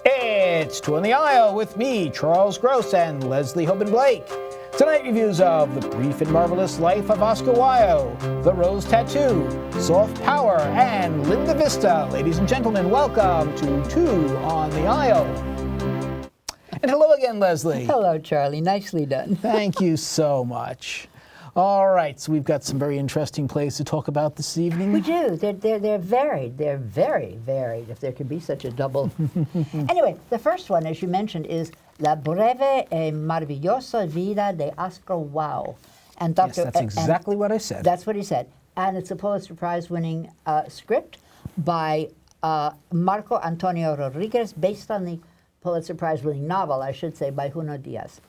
It's Two on the Aisle with me, Charles Gross, and Leslie Hoban Blake. Tonight, reviews of The Brief and Marvelous Life of Oscar Wilde, The Rose Tattoo, Soft Power, and Linda Vista. Ladies and gentlemen, welcome to Two on the Aisle. And hello again, Leslie. Hello, Charlie. Nicely done. Thank you so much. All right, so we've got some very interesting plays to talk about this evening. We do. They're varied. They're very varied, if there could be such a double. Anyway, the first one, as you mentioned, is La breve e maravillosa vida de Oscar Wilde. And Yes, that's exactly what I said. That's what he said. And it's a Pulitzer Prize-winning script by Marco Antonio Rodriguez, based on the Pulitzer Prize-winning novel, I should say, by Junot Díaz.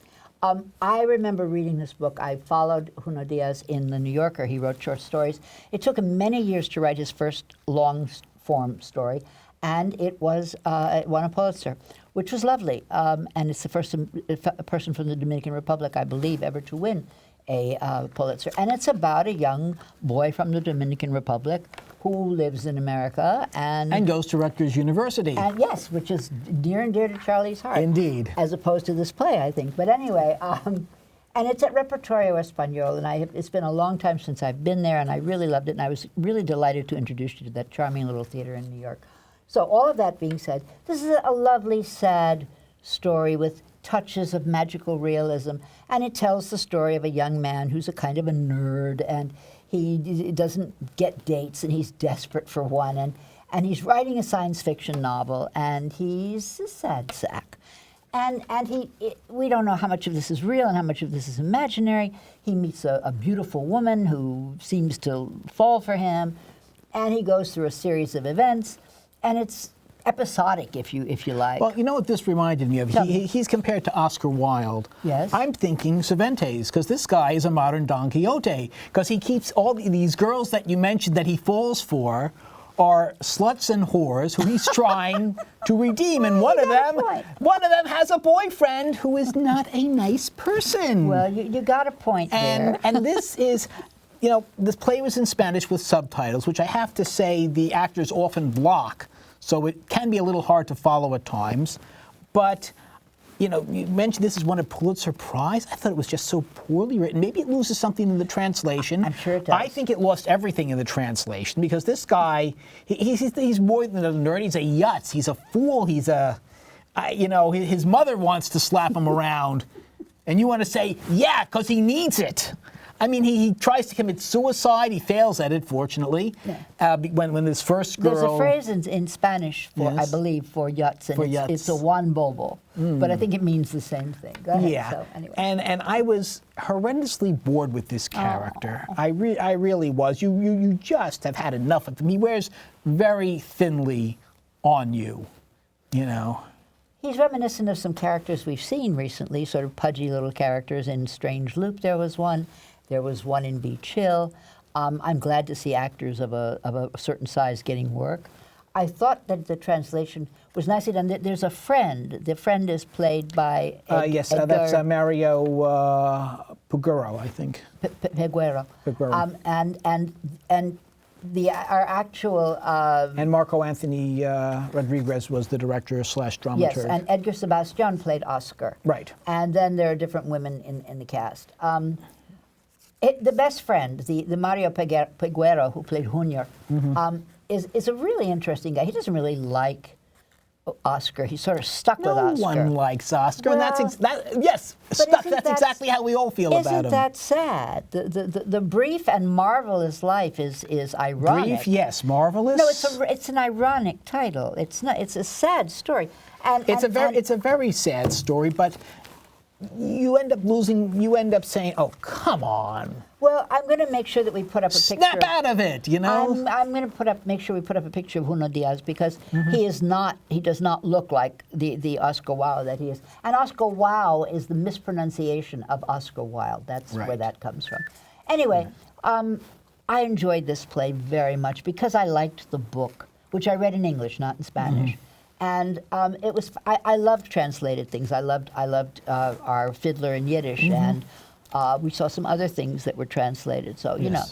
I remember reading this book. I followed Junot Díaz in The New Yorker. He wrote short stories. It took him many years to write his first long-form story, and it won a Pulitzer, which was lovely. And it's the first person from the Dominican Republic, I believe, ever to win a Pulitzer. And it's about a young boy from the Dominican Republic who lives in America and goes to Rutgers University. And yes, which is near and dear to Charlie's heart. Indeed. As opposed to this play, I think. But anyway, and it's at Repertorio Español, and it's been a long time since I've been there, and I really loved it, and I was really delighted to introduce you to that charming little theater in New York. So all of that being said, this is a lovely, sad story with touches of magical realism, and it tells the story of a young man who's a kind of a nerd, and he doesn't get dates, and he's desperate for one, and he's writing a science fiction novel, and he's a sad sack. And we don't know how much of this is real and how much of this is imaginary. He meets a beautiful woman who seems to fall for him, and he goes through a series of events, and it's episodic, if you like. Well, you know what this reminded me of? He's compared to Oscar Wilde. Yes. I'm thinking Cervantes, because this guy is a modern Don Quixote, because he keeps all these girls that you mentioned that he falls for are sluts and whores who he's trying to redeem, and one of them has a boyfriend who is not a nice person. Well, you got a point there. And this is, you know, this play was in Spanish with subtitles, which I have to say the actors often block, so it can be a little hard to follow at times. But, you know, you mentioned this is won a Pulitzer Prize. I thought it was just so poorly written. Maybe it loses something in the translation. I'm sure it does. I think it lost everything in the translation, because this guy, he's more than a nerd. He's a yutz. He's a fool. He's his mother wants to slap him around. And you want to say, yeah, because he needs it. I mean, he tries to commit suicide. He fails at it, fortunately. Yeah. When his first girl... There's a phrase in Spanish, for, yes, I believe, for yutz, and it's a Juan Bobo. But I think it means the same thing. Go ahead. Yeah. So, anyway. And I was horrendously bored with this character. I really was. You just have had enough of him. He wears very thinly on you, you know. He's reminiscent of some characters we've seen recently, sort of pudgy little characters. In Strange Loop there was one. There was one in Beach Hill. I'm glad to see actors of a certain size getting work. I thought that the translation was nicely done. There's a friend. The friend is played by yes, that's Mario Puguro, I think. Peguero. And our actual... and Marco Anthony Rodriguez was the director / dramaturg. Yes, and Edgar Sebastián played Oscar. Right. And then there are different women in the cast. The best friend, the Mario Peguero, who played Junior, is a really interesting guy. He doesn't really like Oscar. He's sort of stuck with Oscar. No one likes Oscar, well, and that's stuck. That's exactly how we all feel about him. Isn't that sad? The brief and marvelous life is ironic. Brief, yes. Marvelous. No, it's an ironic title. It's not. It's a sad story. It's a very sad story, but you end up saying, "Oh, come on." Well, I'm going to make sure that we put up a picture. Snap out of it, you know. I'm going to make sure we put up a picture of Junot Díaz, because he does not look like the Oscar Wilde that he is. And Oscar Wilde is the mispronunciation of Oscar Wilde. That's where that comes from. Anyway, I enjoyed this play very much because I liked the book, which I read in English, not in Spanish. And it was. I loved translated things. I loved our Fiddler in Yiddish, and we saw some other things that were translated. So you know,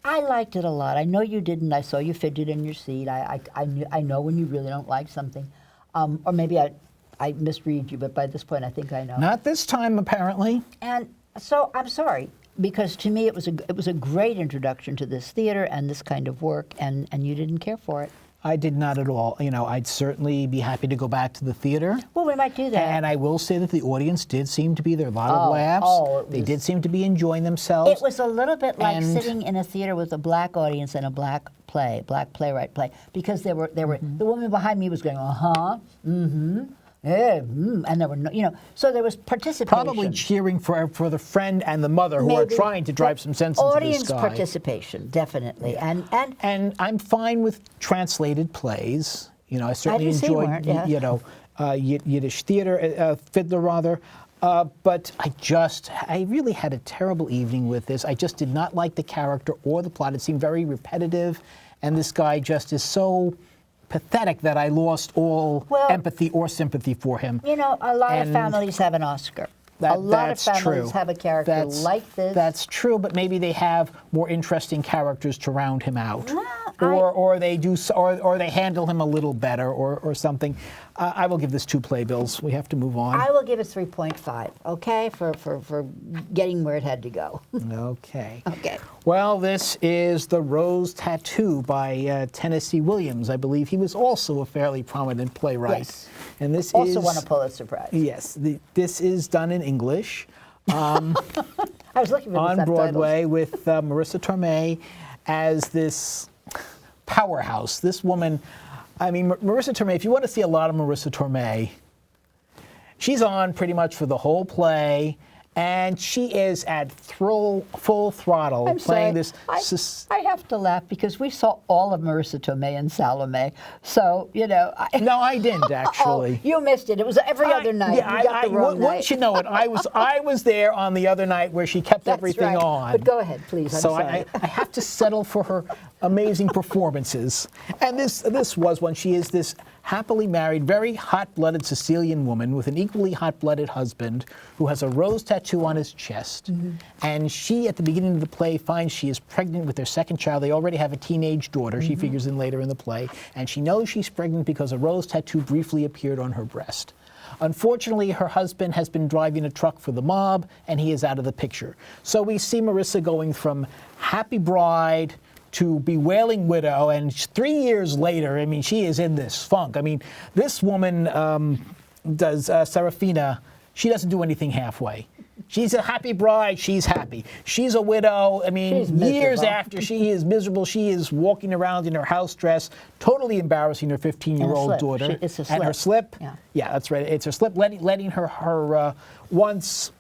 I liked it a lot. I know you didn't. I saw you fidget in your seat. I know when you really don't like something. Or maybe I misread you, but by this point I think I know. Not this time, apparently. And so I'm sorry, because to me it was a great introduction to this theater and this kind of work, and you didn't care for it. I did not at all. You know, I'd certainly be happy to go back to the theater. Well, we might do that. And I will say that the audience did seem to be there. A lot of laughs. They did seem to be enjoying themselves. It was a little bit like sitting in a theater with a black audience and a black playwright play, because there were the woman behind me was going, yeah, and there were no, so there was participation. Probably cheering for the friend and the mother who are trying to drive some sense into this guy. Audience participation, definitely, yeah. And I'm fine with translated plays. You know, I certainly enjoyed Yiddish theater, Fiddler rather. But I really had a terrible evening with this. I just did not like the character or the plot. It seemed very repetitive, and this guy just is so pathetic that I lost all empathy or sympathy for him. You know, a lot of families have an Oscar. A lot of families have a character like this. That's true, but maybe they have more interesting characters to round him out, or they do, or they handle him a little better, or something. I will give this 2 playbills. We have to move on. I will give it 3.5. Okay, for getting where it had to go. Okay. Okay. Well, this is The Rose Tattoo by Tennessee Williams. I believe he was also a fairly prominent playwright. Yes. And this also won a Pulitzer Prize. Yes. This is done in English. I was looking for on Broadway with Marisa Tomei as this powerhouse. This woman, I mean, Marisa Tomei, if you want to see a lot of Marisa Tomei, she's on pretty much for the whole play. And she is at full throttle playing this. I have to laugh because we saw all of Marisa Tomei and Salome. So, you know. No, I didn't actually. You missed it. It was every other night. Yeah, you got the wrong night. Wouldn't you know it? I was there on the other night where she kept everything on. But go ahead, please. I'm sorry. I have to settle for her amazing performances. And this was when she is this happily married, very hot-blooded Sicilian woman with an equally hot-blooded husband who has a rose tattoo on his chest. Mm-hmm. And she, at the beginning of the play, finds she is pregnant with their second child. They already have a teenage daughter, she figures in later in the play. And she knows she's pregnant because a rose tattoo briefly appeared on her breast. Unfortunately, her husband has been driving a truck for the mob, and he is out of the picture. So we see Marisa going from happy bride to bewailing widow, and 3 years later, I mean, she is in this funk. I mean, this woman does Serafina. She doesn't do anything halfway. She's a happy bride. She's happy. She's a widow. I mean, years after she is miserable, she is walking around in her house dress, totally embarrassing her 15-year-old daughter. It's a slip. And her slip. Yeah, that's right. It's her slip, letting her once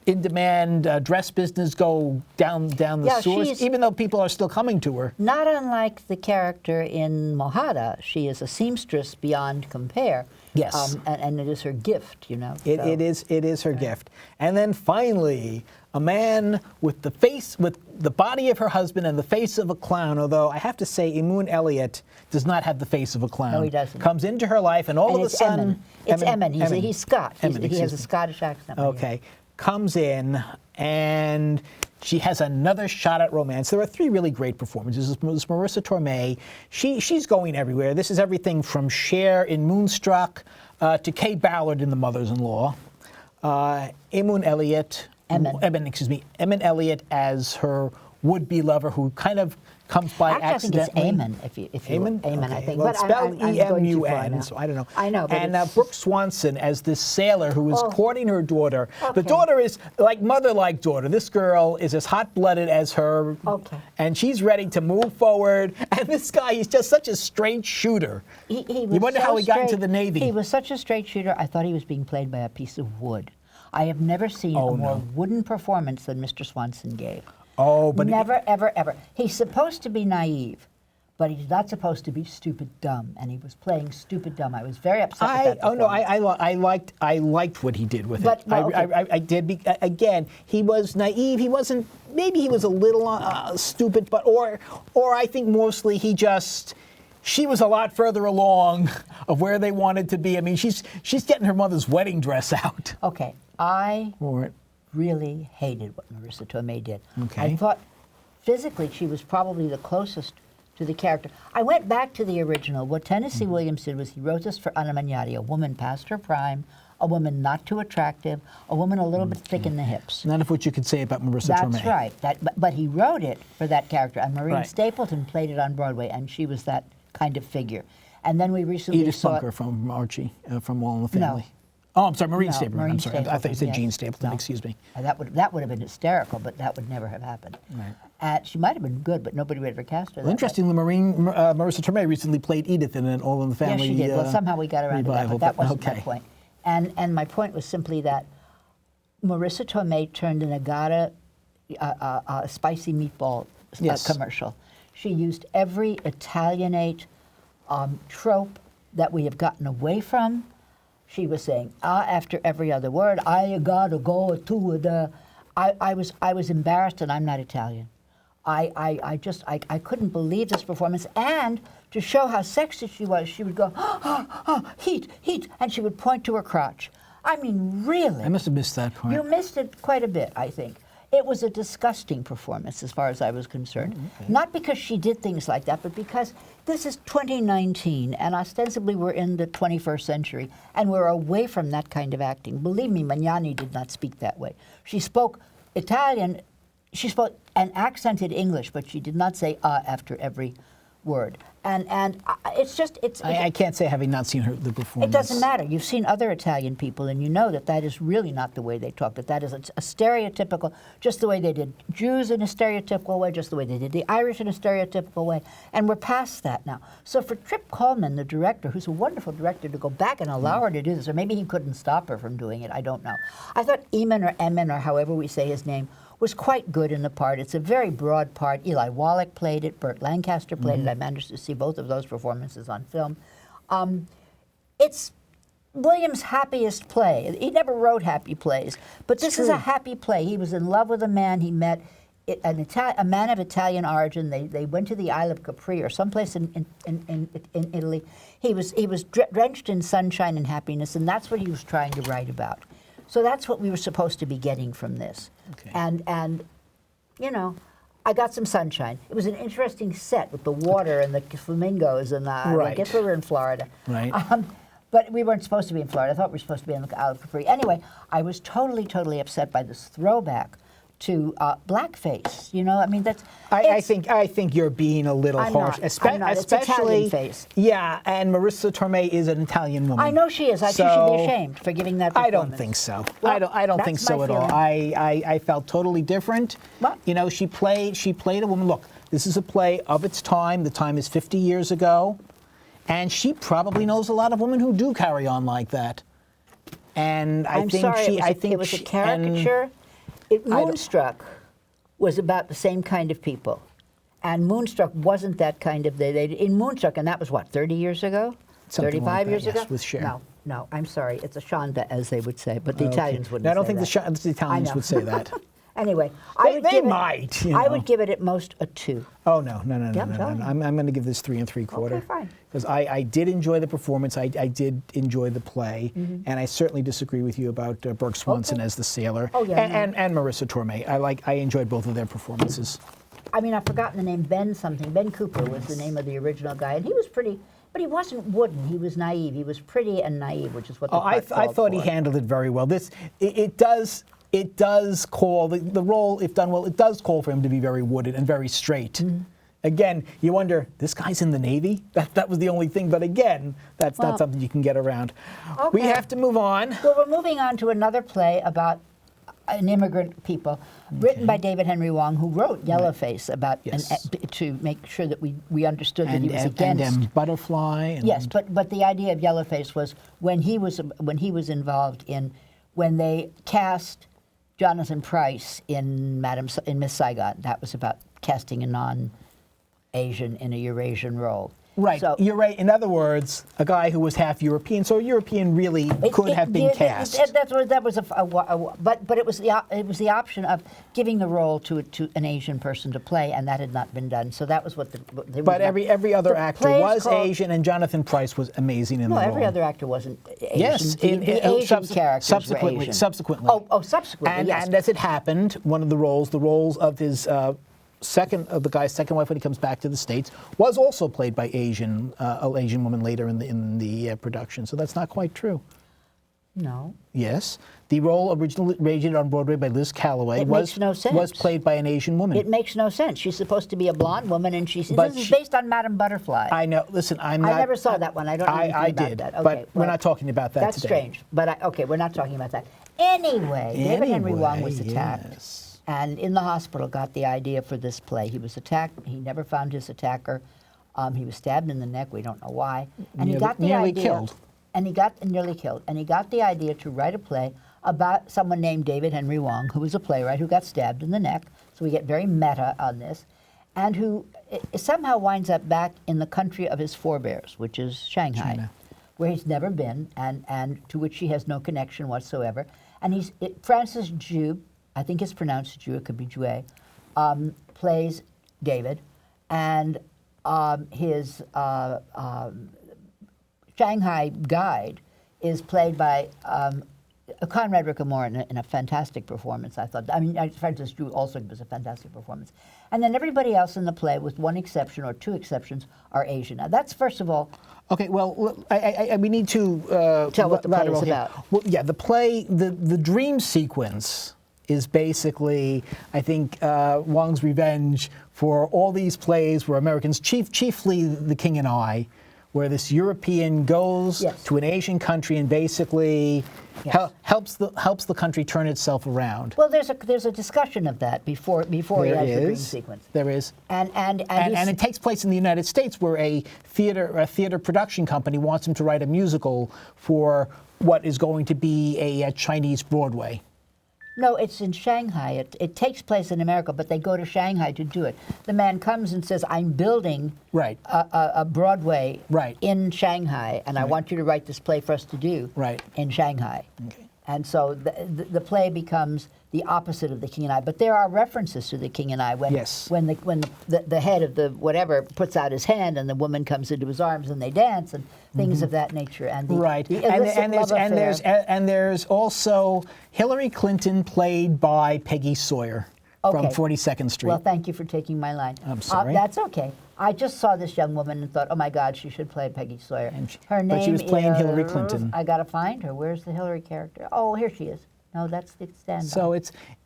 in-demand dress business go down the sewers, even though people are still coming to her. Not unlike the character in Mohada, she is a seamstress beyond compare. Yes, and it is her gift, you know. It is her gift. And then finally, a man with the body of her husband and the face of a clown. Although I have to say, Emun Elliott does not have the face of a clown. No, he doesn't. Comes into her life, and all of a sudden, it's Emin. He's Scotch. He has a Scottish accent. Okay. Comes in, and she has another shot at romance. There are 3 really great performances. This Marisa Tomei, she's going everywhere. This is everything from Cher in Moonstruck to Kate Ballard in The Mothers-in-Law. Emun Elliott, Emin Elliott as her would-be lover, who kind of comes by accidentally. I think it's Eamon, if you Eamon? Eamon, Okay. I think. Well, but it's spelled E-M-U-N, so I don't know. I know, but and Brooke Swanson as this sailor who is courting her daughter. Okay. The daughter is like mother-like daughter. This girl is as hot-blooded as her, and she's ready to move forward. And this guy, he's just such a straight shooter. You wonder how he got into the Navy. He was such a straight shooter, I thought he was being played by a piece of wood. I have never seen a more wooden performance than Mr. Swanson gave. Oh, but never, ever, ever. He's supposed to be naive, but he's not supposed to be stupid dumb, and he was playing stupid dumb. I was very upset with that performance. I liked what he did with it. I did. Again, he was naive. He wasn't. Maybe he was a little stupid, but or I think mostly she was a lot further along of where they wanted to be. I mean, she's getting her mother's wedding dress out. Okay, I really hated what Marisa Tomei did. Okay. I thought physically, she was probably the closest to the character. I went back to the original. What Tennessee Williams did was he wrote this for Anna Magnati, a woman past her prime, a woman not too attractive, a woman a little bit thick in the hips. None of which you could say about Marisa Tomei. That's right. But he wrote it for that character, and Maureen Right. Stapleton played it on Broadway, and she was that kind of figure. And then we recently Edith saw Bunker from Archie, from All in the No. Family. Oh, I'm sorry, Maureen No, Stapleton. Maureen I'm sorry. I thought you Stapleton, said yes. Jean Stapleton. No. Excuse me. That would have been hysterical, but that would never have happened. Right. She might have been good, but nobody would ever cast her. Well, interestingly, Marisa Tomei recently played Edith in an All in the Yes, Family. she did. Well, somehow we got around to that, revival, but that wasn't okay. my point. And my point was simply that Marisa Tomei turned an Agata spicy meatball Yes. commercial. She used every Italianate trope that we have gotten away from. She was saying after every other word. I gotta go to the. I was embarrassed, and I'm not Italian. I couldn't believe this performance. And to show how sexy she was, she would go, heat, heat, and she would point to her crotch. I mean, really. I must have missed that part. You missed it quite a bit, I think. It was a disgusting performance as far as I was concerned. Okay. Not because she did things like that, but because this is 2019, and ostensibly we're in the 21st century, and we're away from that kind of acting. Believe me, Magnani did not speak that way. She spoke Italian, she spoke an accented English, but she did not say after every word. And it's just, I can't say, having not seen the performance. it doesn't matter. You've seen other Italian people, and you know that that is really not the way they talk. That is a stereotypical, just the way they did Jews in a stereotypical way, just the way they did the Irish in a stereotypical way. And we're past that now. So for Trip Coleman, the director, who's a wonderful director, to go back and allow her to do this, or maybe he couldn't stop her from doing it, I don't know. I thought Eamon or Emin, or however we say his name, was quite good in the part. It's a very broad part. Eli Wallach played it. Burt Lancaster played it. I managed to see both of those performances on film. It's Williams' happiest play. He never wrote happy plays, but this is a happy play. He was in love with a man he met, a man of Italian origin. They went to the Isle of Capri or someplace in Italy. He was drenched in sunshine and happiness, and that's what he was trying to write about. So that's what we were supposed to be getting from this. Okay. And you know, I got some sunshine. It was an interesting set with the water and the flamingos, and I guess we were in Florida. Right. But we weren't supposed to be in Florida. I thought we were supposed to be in the Isle of Capri. Anyway, I was totally upset by this throwback to blackface. You know, I mean, that's. I think you're being a little I'm harsh, not. I'm not. It's especially Italian face. Yeah, and Marisa Tomei is an Italian woman. I know she is. She should be ashamed for giving that performance. I don't think so. Well, I don't think that's so my at all. feeling. I felt totally different. What? You know, she played a woman. Look, this is a play of its time. The time is 50 years ago, and she probably knows a lot of women who do carry on like that. And I'm sorry, it was a caricature. Moonstruck was about the same kind of people. And Moonstruck wasn't that kind of, in Moonstruck, and that was what, 30 years ago? Something 35 like that, years yes, ago? with Cher. No, I'm sorry. It's a shonda, as they would say, but the Italians wouldn't No, I don't say think that. the Italians I know. would say that. Anyway, They might, you I know. would give it at most a 2. Oh, no. Yeah, I'm telling you. I'm going to give this 3 3/4. Okay, fine. Because I did enjoy the performance. I did enjoy the play. And I certainly disagree with you about Burke Swanson as the sailor. Oh, yeah, and Marisa Tomei. I enjoyed both of their performances. I mean, I've forgotten the name, Ben something. Ben Cooper was the name of the original guy, and he was pretty, but he wasn't wooden. He was naive. He was pretty and naive, which is what the I part called thought he for. handled it very well. It does call, the role, if done well, it does call for him to be very wooded and very straight. Again, you wonder, this guy's in the Navy? That was the only thing, but again, that's not something you can get around. We Okay. have to move on. Well, we're moving on to another play about an immigrant people, written by David Henry Wong, who wrote Yellowface about Yes. to make sure that we understood that he was And against. Butterfly. And Yes, but the idea of Yellowface was when he was involved in when they cast Jonathan Pryce in Miss Saigon. That was about casting a non-Asian in a Eurasian role. Right, So, you're right. In other words, a guy who was half European, so a European really could have been cast. That was but it was the option of giving the role to an Asian person to play, and that had not been done. So that was what the. But every other the actor play is was called- Asian, and Jonathan Pryce was amazing in the No, role. every other actor wasn't Asian. Yes, the Asian characters subsequently. were Asian. Subsequently. Oh, subsequently. And, yes. and as it happened, one of the roles of his the guy's second wife when he comes back to the States was also played by an Asian woman later in the production. So that's not quite true. No. Yes. The role originally originated on Broadway by Liz Calloway makes no sense. was played by an Asian woman. It makes no sense. She's supposed to be a blonde woman, and this is based on Madame Butterfly. I know. Listen, I never saw that one. I don't know anything I about did, that. Okay, but we're not talking about that that's today. strange. But okay, we're not talking about that. Anyway, David Henry Wong was attacked. Yes. And in the hospital got the idea for this play. He was attacked. He never found his attacker. He was stabbed in the neck. We don't know why. And he got the nearly idea. Killed. And he got nearly killed. And he got the idea to write a play about someone named David Henry Wong, who was a playwright who got stabbed in the neck. So we get very meta on this, and who somehow winds up back in the country of his forebears, which is Shanghai, China. where he's never been, and to which he has no connection whatsoever. And Francis Ju, I think it's pronounced Ju, it could be Jue, plays David, and his Shanghai guide is played by Conrad Ricamore in a fantastic performance, I thought. I mean, Francis Drew also was a fantastic performance. And then everybody else in the play, with one exception or two exceptions, are Asian. Now, that's, first of all... Okay, well, we need to... tell what the play is about. Well, yeah, the play, the dream sequence is basically, I think, Wong's revenge for all these plays where Americans, chiefly The King and I, where this European goes to an Asian country and basically helps the country turn itself around. Well, there's a discussion of that before he has the dream sequence. There is. And it takes place in the United States, where a theater production company wants him to write a musical for what is going to be a Chinese Broadway. No, it's in Shanghai. It takes place in America, but they go to Shanghai to do it. The man comes and says, I'm building a Broadway in Shanghai, and I want you to write this play for us to do in Shanghai. Okay. And so the play becomes the opposite of The King and I. But there are references to The King and I when the head of the whatever puts out his hand and the woman comes into his arms and they dance and things of that nature. And there's also Hillary Clinton played by Peggy Sawyer from 42nd Street. Well, thank you for taking my line. I'm sorry. That's okay. I just saw this young woman and thought, oh my God, she should play Peggy Sawyer. Her name but she was playing Hillary Clinton. I got to find her. Where's the Hillary character? Oh, here she is. No, that's the stand-by. So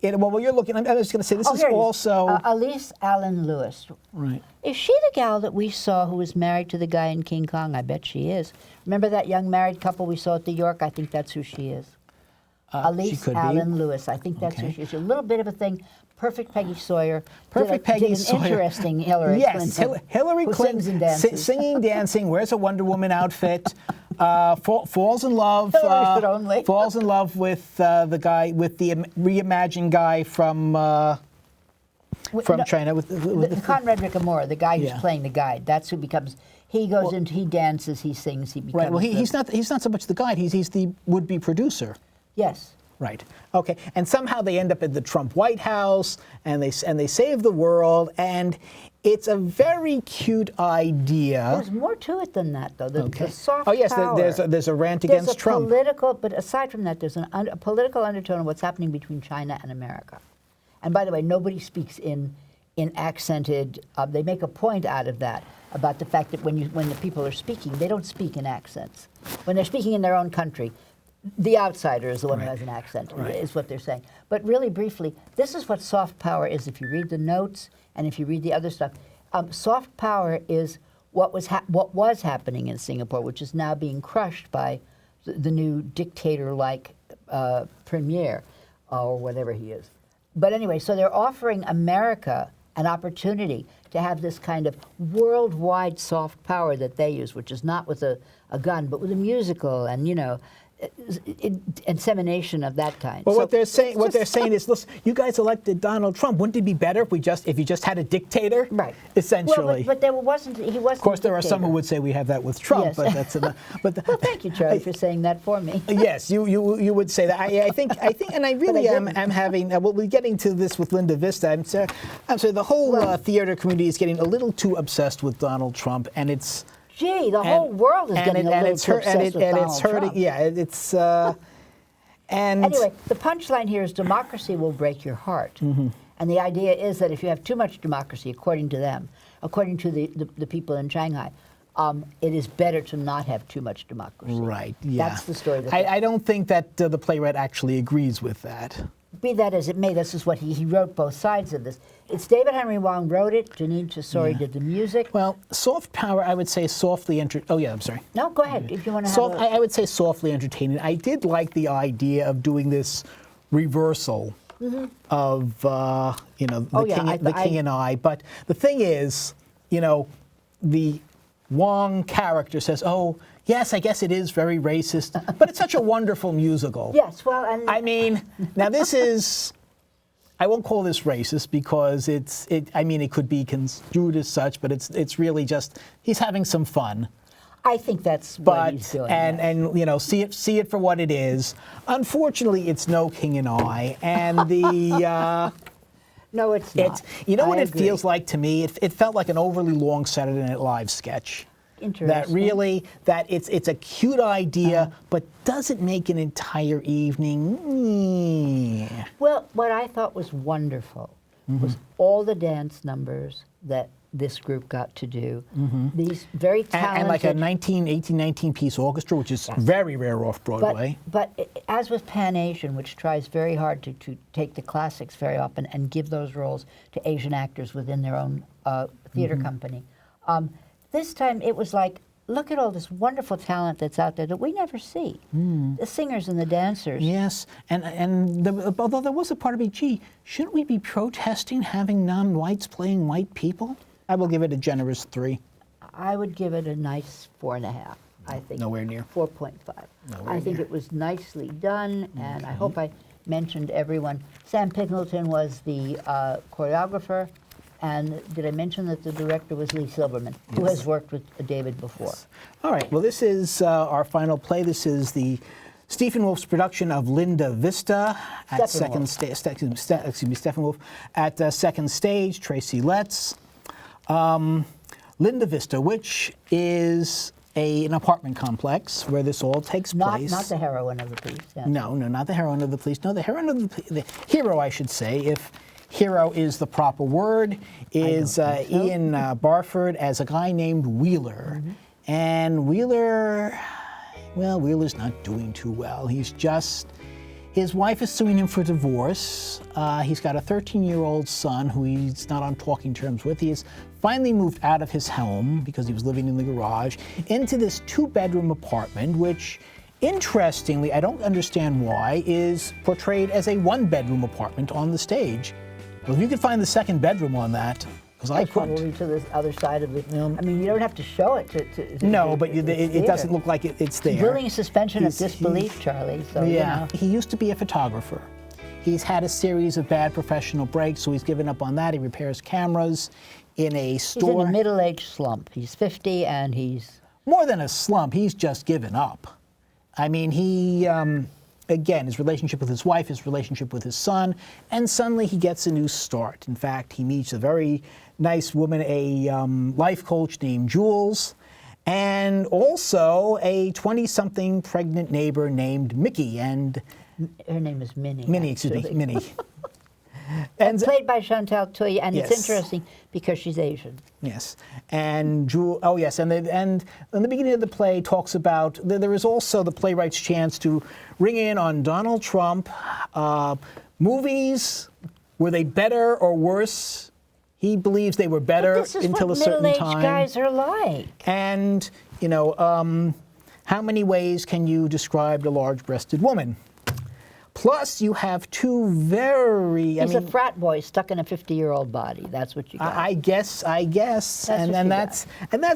well, you're looking, I was going to say, this is also... Elise Allen Lewis. Right. Is she the gal that we saw who was married to the guy in King Kong? I bet she is. Remember that young married couple we saw at the York? I think that's who she is. Elise Allen Lewis. I think that's who she is. A little bit of a thing. Perfect Peggy Sawyer. Peggy Sawyer. Interesting Hillary Clinton. Yes, Hillary Clinton singing, dancing, wears a Wonder Woman outfit, falls in love. Falls in love with the guy, with the reimagined guy from China. With Conrad Ricamore, the guy who's playing the guide. That's who becomes. He goes into. He dances. He sings. He becomes. Right. Well, he's not so much the guide. He's the would-be producer. Yes. Right. Okay. And somehow they end up at the Trump White House, and they save the world, and it's a very cute idea. There's more to it than that, though. The soft power. There's a rant against Trump. But aside from that, there's a political undertone of what's happening between China and America. And by the way, nobody speaks in accented. They make a point out of that, about the fact that when the people are speaking, they don't speak in accents. When they're speaking in their own country, the outsider is the one who has an accent, is what they're saying. But really briefly, this is what soft power is. If you read the notes and if you read the other stuff, soft power is what was happening in Singapore, which is now being crushed by the new dictator-like premier, or whatever he is. But anyway, so they're offering America an opportunity to have this kind of worldwide soft power that they use, which is not with a gun, but with a musical and, insemination of that kind. Well, so what they're saying is, listen, you guys elected Donald Trump. Wouldn't it be better if you just had a dictator? Right. Essentially. Well, but he wasn't. Of course, there are some who would say we have that with Trump, but that's enough. Well, thank you, Charlie, for saying that for me. Yes, you would say that. I think, and I really am having. We're getting to this with Linda Vista. I'm sorry. The whole theater community is getting a little too obsessed with Donald Trump, and it's. Gee, the whole world is getting a little too obsessed with Donald Trump. Yeah, it's. Anyway, the punchline here is democracy will break your heart. Mm-hmm. And the idea is that if you have too much democracy, according to them, according to the people in Shanghai, it is better to not have too much democracy. Right, yeah. That's the story. I don't think that the playwright actually agrees with that. Be that as it may, this is what he wrote both sides of this. It's David Henry Wong wrote it. Janine Tesori did the music. Well, soft power, I would say softly oh yeah, I'm sorry. No, go ahead if you want to have I would say softly entertaining. I did like the idea of doing this reversal of the king and I. But the thing is, the Wong character says, "Oh, yes, I guess it is very racist, but it's such a wonderful musical." Yes, well, and I mean, now this is. I won't call this racist because it could be construed as such, but it's really just he's having some fun. I think that's what he's doing. And see it for what it is. Unfortunately, it's no King and I, and the. No, it's not. What it feels like to me? It felt like an overly long Saturday Night Live sketch. Interesting. That it's a cute idea, but does it make an entire evening? Well, what I thought was wonderful was all the dance numbers that this group got to do. These very talented... And like a 18-19-piece orchestra, which is very rare off-Broadway. But as with Pan Asian, which tries very hard to take the classics very often and give those roles to Asian actors within their own theater company, this time it was like, look at all this wonderful talent that's out there that we never see. The singers and the dancers. Yes, although there was a part of me, gee, shouldn't we be protesting having non-whites playing white people? I will give it a generous 3. I would give it a nice 4.5. I think nowhere near 4.5. I think it was nicely done, and I hope I mentioned everyone. Sam Pingleton was the choreographer, and did I mention that the director was Lee Silverman, who has worked with David before? Yes. All right. Well, this is our final play. This is the Stephen Wolf's production of Linda Vista at Second Stage. Stephen Wolf at Second Stage. Tracy Letts. Linda Vista, which is an apartment complex where this all takes place. Not the heroine of the piece. Yes. No, not the heroine of the piece. No, the heroine of the hero, I should say, if hero is the proper word, is Ian Barford as a guy named Wheeler. And Wheeler's not doing too well. His wife is suing him for divorce. He's got a 13-year-old son who he's not on talking terms with. He has finally moved out of his home because he was living in the garage into this 2-bedroom apartment, which, interestingly, I don't understand why, is portrayed as a 1-bedroom apartment on the stage. Well, if you could find the 2nd bedroom on that, because I couldn't. Probably to the other side of the. I mean, you don't have to show it to no, but it doesn't look like it's there. Willing suspension of disbelief, Charlie. So yeah, he used to be a photographer. He's had a series of bad professional breaks, so he's given up on that. He repairs cameras in a store. He's in a middle-aged slump. He's 50, and he's more than a slump. He's just given up. I mean, he. Again, his relationship with his wife, his relationship with his son, and suddenly he gets a new start. In fact, he meets a very nice woman, a life coach named Jules, and also a 20-something pregnant neighbor named Mickey. And her name is Minnie. Minnie. And played by Chantal Thuy, and yes. It's interesting because she's Asian. Yes, and Jules. Oh, yes, and in the beginning of the play talks about there is also the playwright's chance to ring in on Donald Trump. Movies, were they better or worse? He believes they were better until a certain time. Middle-aged guys are like. And how many ways can you describe a large-breasted woman? Plus, you have two very. He's a frat boy stuck in a 50-year-old body. That's what you got. I guess. That's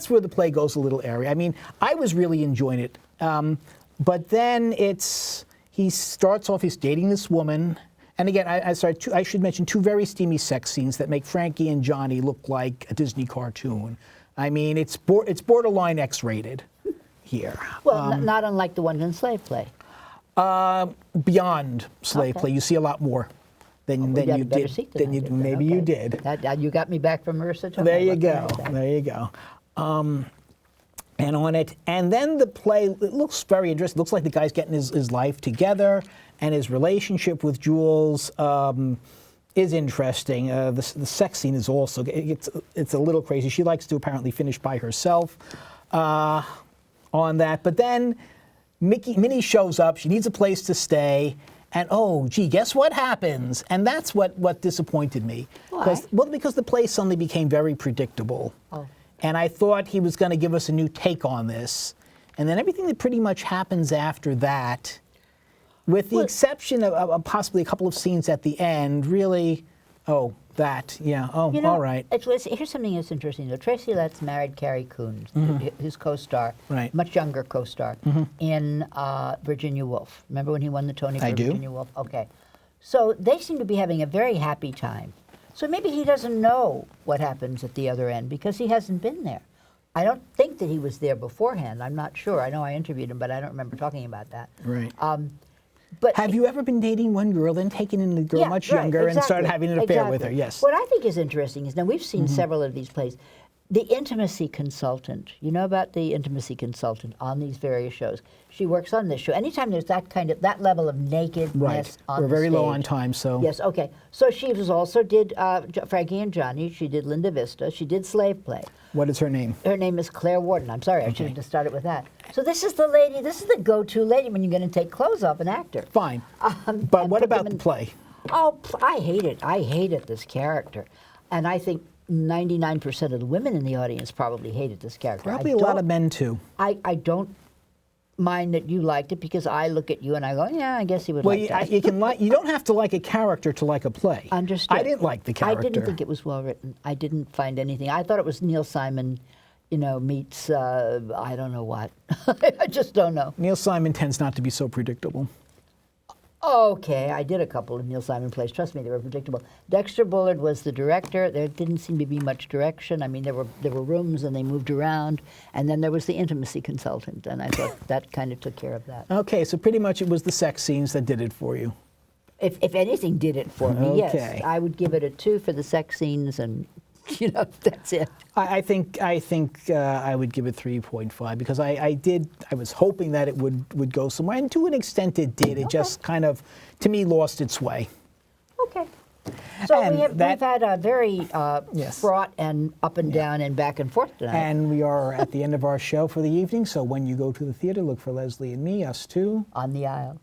where the play goes a little airy. I mean, I was really enjoying it, but then he starts off. He's dating this woman, and again, I should mention 2 very steamy sex scenes that make Frankie and Johnny look like a Disney cartoon. I mean, it's borderline X-rated here. Well, not unlike the ones in Slave Play. Beyond Slave Play, you see a lot more than you did. Maybe you did. You got me back from Marisa. Tomei. There you go. There you go. And on it, and then the play. It looks very interesting. It looks like the guy's getting his life together, and his relationship with Jules is interesting. The sex scene is also, it's a little crazy. She likes to apparently finish by herself on that. But then Minnie shows up. She needs a place to stay. And oh, gee, guess what happens? And that's what disappointed me. Why? Because the play suddenly became very predictable. Oh. And I thought he was going to give us a new take on this. And then everything that pretty much happens after that, with the exception of possibly a couple of scenes at the end, really, all right. Here's something that's interesting, though. Tracy Letts married Carrie Coon, his co-star, much younger co-star, in Virginia Woolf. Remember when he won the Tony for Virginia Woolf? Okay. So they seem to be having a very happy time. So maybe he doesn't know what happens at the other end because he hasn't been there. I don't think that he was there beforehand. I'm not sure. I know I interviewed him, but I don't remember talking about that. Right. But have you ever been dating one girl, then taken in the girl much younger and started having an affair with her? Yes. What I think is interesting is, now we've seen several of these plays, the intimacy consultant. You know about the intimacy consultant on these various shows. She works on this show. Anytime there's that level of nakedness on We're the very stage, low on time, so. Yes, okay. So she did Frankie and Johnny. She did Linda Vista. She did Slave Play. What is her name? Her name is Claire Warden. I'm sorry, I should have just started with that. So this is the lady, this is the go-to lady when you're going to take clothes off an actor. Fine. But what about the play? Oh, I hate it. I hated this character. And I think 99% of the women in the audience probably hated this character. Probably a lot of men, too. I don't mind that you liked it because I look at you and I go, yeah, I guess he would like that. You don't have to like a character to like a play. Understood. I didn't like the character. I didn't think it was well written. I didn't find anything. I thought it was Neil Simon, meets, I don't know what. I just don't know. Neil Simon tends not to be so predictable. Okay, I did a couple of Neil Simon plays. Trust me, they were predictable. Dexter Bullard was the director. There didn't seem to be much direction. I mean, there were rooms and they moved around. And then there was the intimacy consultant, and I thought that kind of took care of that. Okay, so pretty much it was the sex scenes that did it for you. If anything did it for me, yes. I would give it a 2 for the sex scenes, and that's it. I think I would give it 3.5 because I was hoping that it would go somewhere, and to an extent it did. It just kind of, to me, lost its way. Okay. So And we've had a very fraught and up and down and back and forth tonight. And we are at the end of our show for the evening, so when you go to the theater, look for Leslie and me, us too. On the aisle.